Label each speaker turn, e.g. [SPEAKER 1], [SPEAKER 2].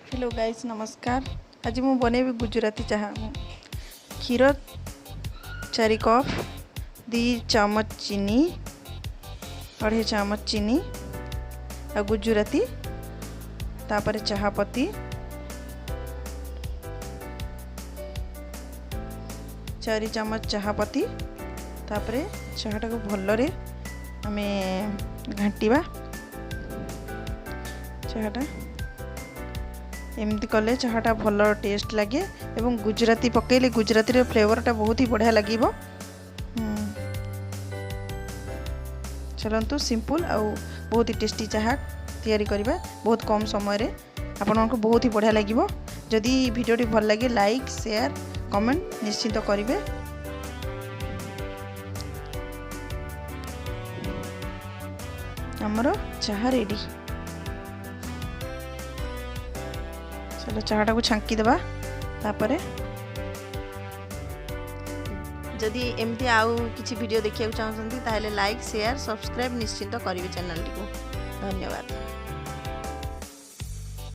[SPEAKER 1] Hello guys नमस्कार। आज मु बनैबी गुजराती चाहा। क्षीर 4 कप, 2 चम्मच चीनी, 2.5 चम्मच चीनी आ गुजराती, तापर चाहा पत्ती, 4 चम्मच चाहा पत्ती, तापर चाहाटा को भलरे आमे घांटीबा। चाहाटा एमती कले चाहाटा भल टेस्ट लगे एवं गुजराती पकेले गुजराती फ्लेवरटा बहुत ही बढ़िया लगे। चलतु सिंपल आउ बहुत ही टेस्टी चाहा तैयारी करबा बहुत कम समय रे आपको बहुत ही बढ़िया लगे। जदि वीडियोटी भल लगे लाइक शेयर कमेंट निश्चित करेंगे। हमरो चाहा रेडी। चलो चाहाटा को छांकी देबा। तापरे जदि एमती आउ किसी वीडियो देखिया चाहते ताहले लाइक शेयर सब्सक्राइब निश्चित करेंगे चैनल को। धन्यवाद।